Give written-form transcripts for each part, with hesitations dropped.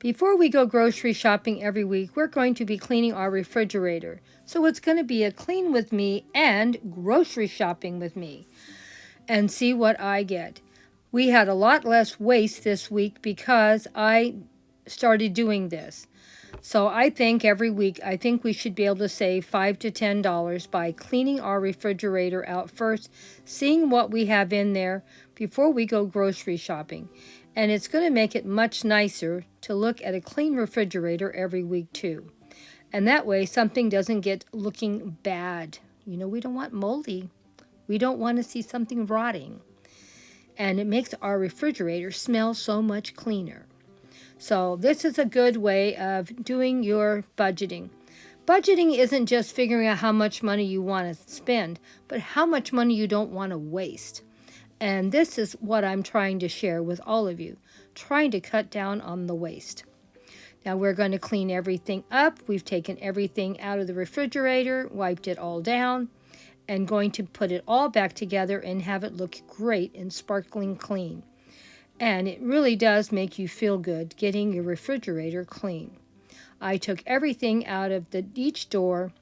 Before we go grocery shopping every week, we're going to be cleaning our refrigerator. So it's going to be a clean with me and grocery shopping with me and see what I get. We had a lot less waste this week because I started doing this. So I think every week, I think we should be able to save $5 to $10 by cleaning our refrigerator out first, seeing what we have in there before we go grocery shopping. And it's going to make it much nicer to look at a clean refrigerator every week too. And that way something doesn't get looking bad. You know, we don't want moldy. We don't want to see something rotting. And it makes our refrigerator smell so much cleaner. So this is a good way of doing your budgeting. Budgeting isn't just figuring out how much money you want to spend, but how much money you don't want to waste. And this is what I'm trying to share with all of you, trying to cut down on the waste. Now we're going to clean everything up. We've taken everything out of the refrigerator, wiped it all down, and going to put it all back together and have it look great and sparkling clean. And it really does make you feel good getting your refrigerator clean. I took everything out of each door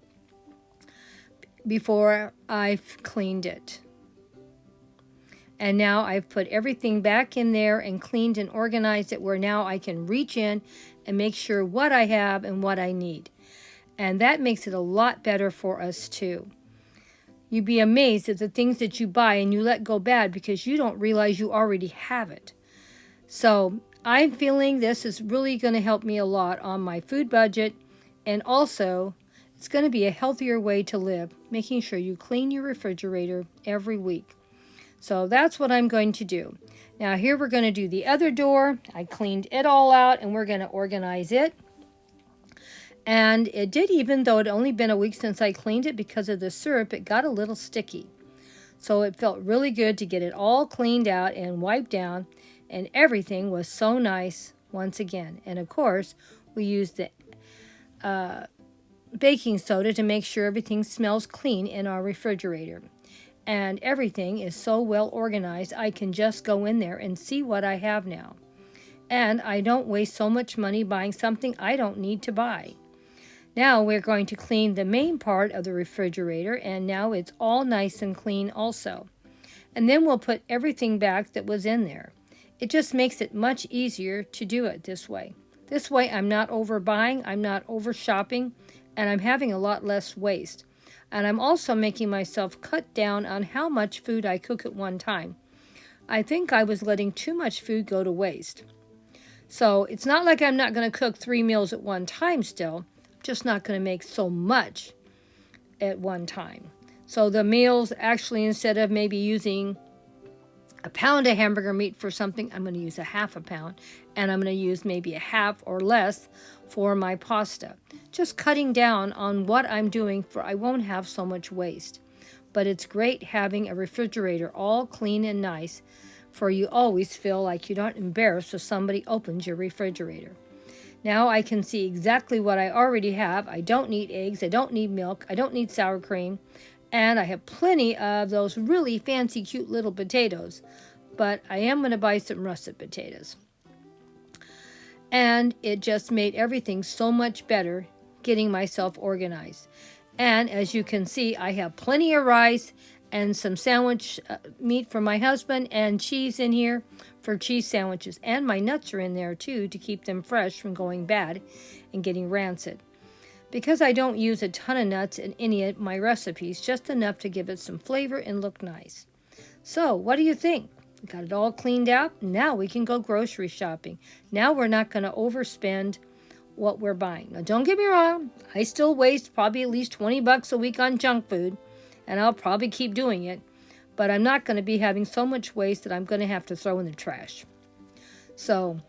before I've cleaned it. And now I've put everything back in there and cleaned and organized it where now I can reach in and make sure what I have and what I need. And that makes it a lot better for us too. You'd be amazed at the things that you buy and you let go bad because you don't realize you already have it. So I'm feeling this is really going to help me a lot on my food budget, and also it's going to be a healthier way to live, making sure you clean your refrigerator every week. So that's what I'm going to do. Now here we're going to do the other door. I cleaned it all out and we're going to organize it. And it did, even though it only been a week since I cleaned it, because of the syrup, it got a little sticky. So it felt really good to get it all cleaned out and wiped down, and everything was so nice once again. And of course, we used the baking soda to make sure everything smells clean in our refrigerator. And everything is so well organized, I can just go in there and see what I have now. And I don't waste so much money buying something I don't need to buy. Now we're going to clean the main part of the refrigerator, and now it's all nice and clean also. And then we'll put everything back that was in there. It just makes it much easier to do it this way. This way I'm not overbuying, I'm not over shopping, and I'm having a lot less waste. And I'm also making myself cut down on how much food I cook at one time. I think I was letting too much food go to waste. So it's not like I'm not going to cook 3 meals at one time still. I'm just not going to make so much at one time. So the meals, actually, instead of maybe using a pound of hamburger meat for something, I'm going to use a half a pound. And I'm going to use maybe a half or less for my pasta. Just cutting down on what I'm doing, for I won't have so much waste. But it's great having a refrigerator all clean and nice, for you always feel like you're not embarrassed if somebody opens your refrigerator. Now I can see exactly what I already have. I don't need eggs, I don't need milk, I don't need sour cream, and I have plenty of those really fancy cute little potatoes. But I am going to buy some russet potatoes. And it just made everything so much better getting myself organized. And as you can see, I have plenty of rice and some sandwich meat for my husband, and cheese in here for cheese sandwiches. And my nuts are in there too to keep them fresh from going bad and getting rancid. Because I don't use a ton of nuts in any of my recipes, just enough to give it some flavor and look nice. So what do you think? We got it all cleaned out. Now we can go grocery shopping. Now we're not going to overspend what we're buying. Now don't get me wrong, I still waste probably at least $20 a week on junk food, and I'll probably keep doing it, but I'm not going to be having so much waste that I'm going to have to throw in the trash. So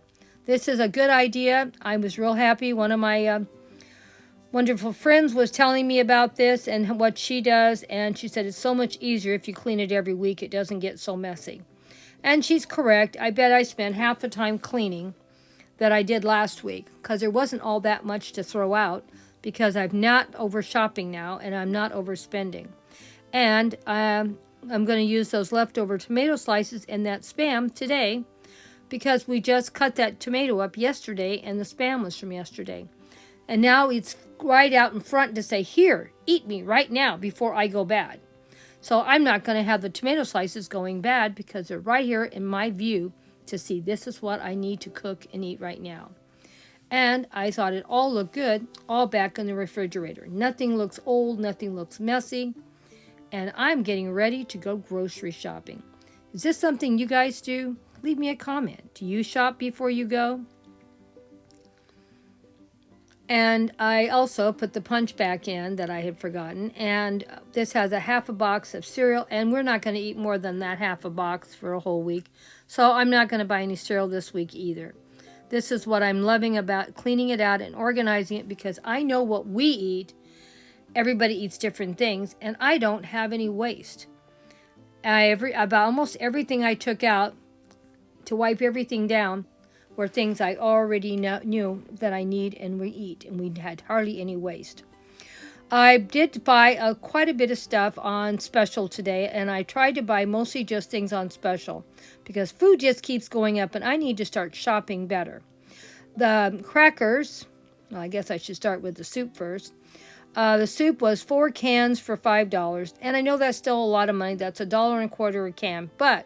this is a good idea. I was real happy. One of my wonderful friends was telling me about this and what she does, and she said it's so much easier if you clean it every week. It doesn't get so messy. And she's correct. I bet I spent half the time cleaning that I did last week, because there wasn't all that much to throw out, because I'm not over shopping now and I'm not overspending. And I'm going to use those leftover tomato slices and that Spam today because we just cut that tomato up yesterday and the Spam was from yesterday. And now it's right out in front to say, here, eat me right now before I go bad. So I'm not going to have the tomato slices going bad because they're right here in my view to see this is what I need to cook and eat right now. And I thought it all looked good, all back in the refrigerator. Nothing looks old, nothing looks messy. And I'm getting ready to go grocery shopping. Is this something you guys do? Leave me a comment. Do you shop before you go? And I also put the punch back in that I had forgotten. And this has a half a box of cereal. And we're not going to eat more than that half a box for a whole week. So I'm not going to buy any cereal this week either. This is what I'm loving about cleaning it out and organizing it, because I know what we eat. Everybody eats different things, and I don't have any waste. About almost everything I took out to wipe everything down were things I already knew that I need and we eat, and we had hardly any waste. I did buy quite a bit of stuff on special today, and I tried to buy mostly just things on special because food just keeps going up and I need to start shopping better. The crackers, well, I guess I should start with the soup first. The soup was 4 cans for $5, and I know that's still a lot of money. That's $1.25 a can, but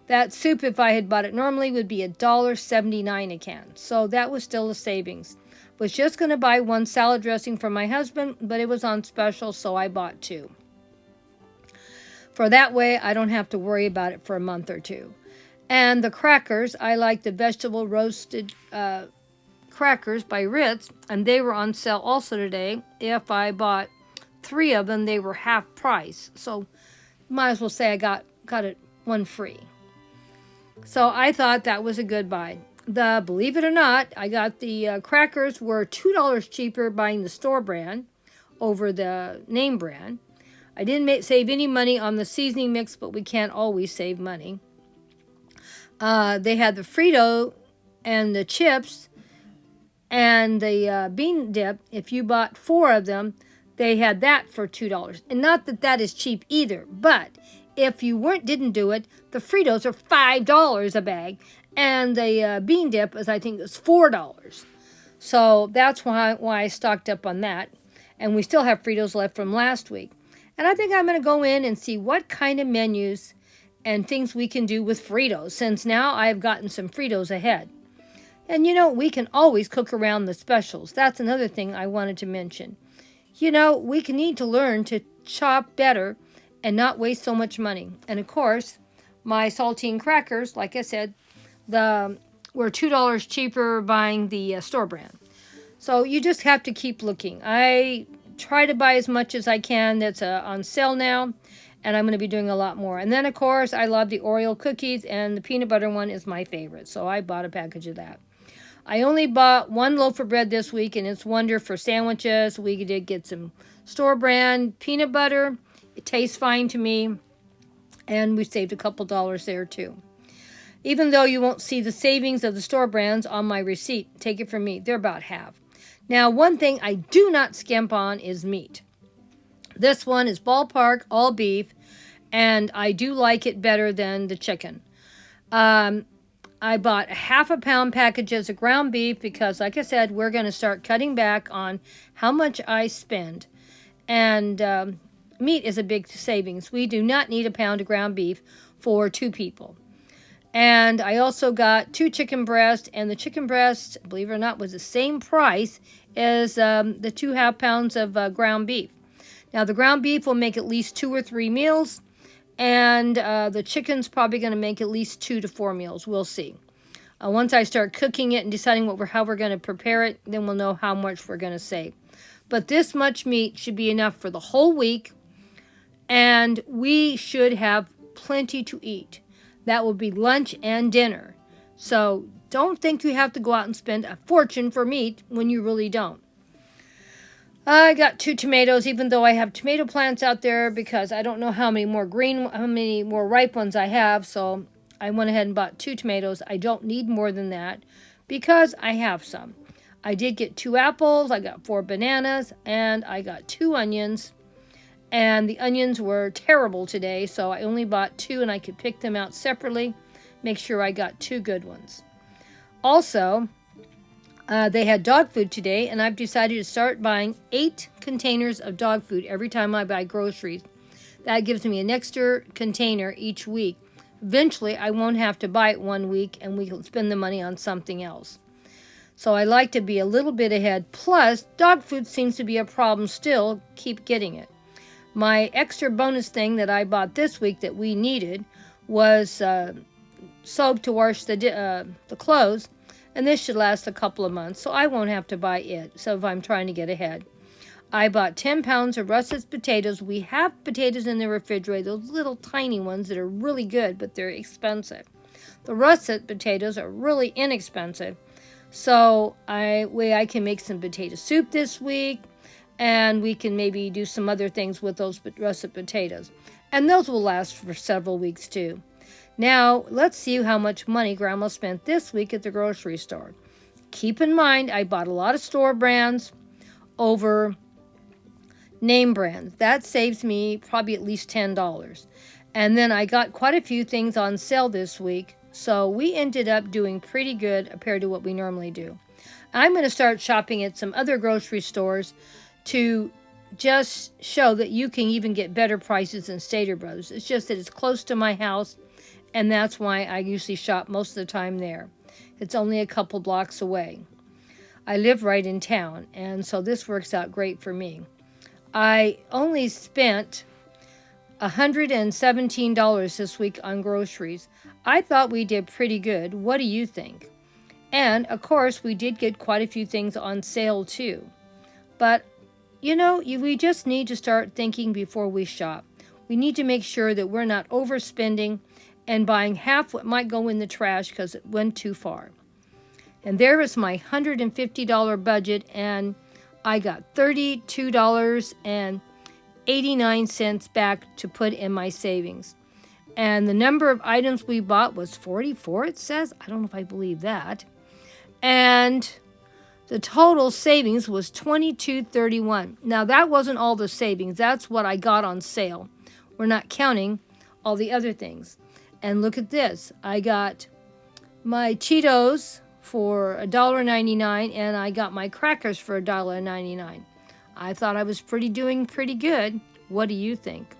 that soup, if I had bought it normally, would be $1.79 a can. So that was still a savings. Was just going to buy one salad dressing for my husband, but it was on special, so I bought 2. For that way, I don't have to worry about it for a month or 2. And the crackers, I like the vegetable roasted crackers by Ritz, and they were on sale also today. If I bought 3 of them, they were half price. So might as well say I got it one free. So I thought that was a good buy. Believe it or not, I got the crackers were $2 cheaper buying the store brand over the name brand. I didn't save any money on the seasoning mix, but we can't always save money. They had the Frito and the chips and the bean dip. If you bought 4 of them, they had that for $2. And not that that is cheap either, but if you didn't do it, the Fritos are $5 a bag, and the bean dip is, I think, it's $4. So that's why I stocked up on that. And we still have Fritos left from last week. And I think I'm going to go in and see what kind of menus and things we can do with Fritos, since now I've gotten some Fritos ahead. And, we can always cook around the specials. That's another thing I wanted to mention. We need to learn to shop better and not waste so much money. And, of course, my saltine crackers, like I said, were $2 cheaper buying the store brand. So you just have to keep looking. I try to buy as much as I can that's on sale now, and I'm going to be doing a lot more. And then, of course, I love the Oreo cookies, and the peanut butter one is my favorite, so I bought a package of that. I only bought 1 loaf of bread this week, and it's Wonder for sandwiches. We did get some store brand peanut butter. It tastes fine to me, and we saved a couple dollars there too. Even though you won't see the savings of the store brands on my receipt, take it from me, they're about half. Now, one thing I do not skimp on is meat. This one is ballpark, all beef, and I do like it better than the chicken. I bought half a pound packages of ground beef because, like I said, we're going to start cutting back on how much I spend. And meat is a big savings. We do not need a pound of ground beef for 2 people. And I also got 2 chicken breasts, and the chicken breast, believe it or not, was the same price as the 2 half pounds of ground beef. Now, the ground beef will make at least 2 or 3 meals, and the chicken's probably going to make at least 2 to 4 meals. We'll see. Once I start cooking it and deciding how we're going to prepare it, then we'll know how much we're going to save. But this much meat should be enough for the whole week, and we should have plenty to eat. That will be lunch and dinner. So don't think you have to go out and spend a fortune for meat when you really don't. I got 2 tomatoes, even though I have tomato plants out there, because I don't know how many more ripe ones I have. So I went ahead and bought 2 tomatoes. I don't need more than that because I have some. I did get 2 apples. I got 4 bananas, and I got 2 onions. And the onions were terrible today, so I only bought 2, and I could pick them out separately. make sure I got 2 good ones. Also, they had dog food today, and I've decided to start buying 8 containers of dog food every time I buy groceries. That gives me an extra container each week. Eventually, I won't have to buy it one week, and we can spend the money on something else. So I like to be a little bit ahead. Plus, dog food seems to be a problem still. Keep getting it. My extra bonus thing that I bought this week that we needed was soap to wash the clothes. And this should last a couple of months, so I won't have to buy it. So if I'm trying to get ahead. I bought 10 pounds of russet potatoes. We have potatoes in the refrigerator, those little tiny ones that are really good, but they're expensive. The russet potatoes are really inexpensive. So I can make some potato soup this week, and we can maybe do some other things with those russet potatoes. And those will last for several weeks too. Now, let's see how much money Grandma spent this week at the grocery store. Keep in mind, I bought a lot of store brands over name brands. That saves me probably at least $10. And then I got quite a few things on sale this week, so we ended up doing pretty good compared to what we normally do. I'm going to start shopping at some other grocery stores to just show that you can even get better prices than Stater Brothers. It's just that it's close to my house, and that's why I usually shop most of the time there. It's only a couple blocks away. I live right in town, and so this works out great for me. I only spent $117 this week on groceries. I thought we did pretty good. What do you think? And, of course, we did get quite a few things on sale, too. But, we just need to start thinking before we shop. We need to make sure that we're not overspending and buying half what might go in the trash because it went too far. And there is my $150 budget, and I got $32.89 back to put in my savings. And the number of items we bought was 44, it says. I don't know if I believe that. And the total savings was $22.31. Now, that wasn't all the savings. That's what I got on sale. We're not counting all the other things. And look at this. I got my Cheetos for $1.99, and I got my crackers for $1.99. I thought I was doing pretty good. What do you think?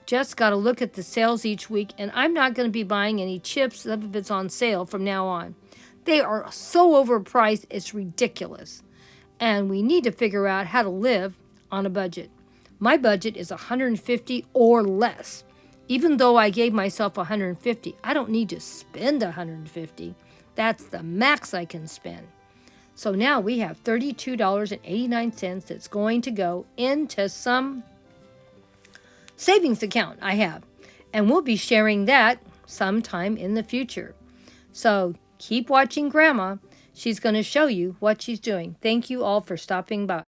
Just got to look at the sales each week, and I'm not going to be buying any chips if it's on sale from now on. They are so overpriced, it's ridiculous. And we need to figure out how to live on a budget. My budget is $150 or less. Even though I gave myself $150, I don't need to spend $150. That's the max I can spend. So now we have $32.89 that's going to go into some savings account I have. And we'll be sharing that sometime in the future. So keep watching Grandma. She's going to show you what she's doing. Thank you all for stopping by.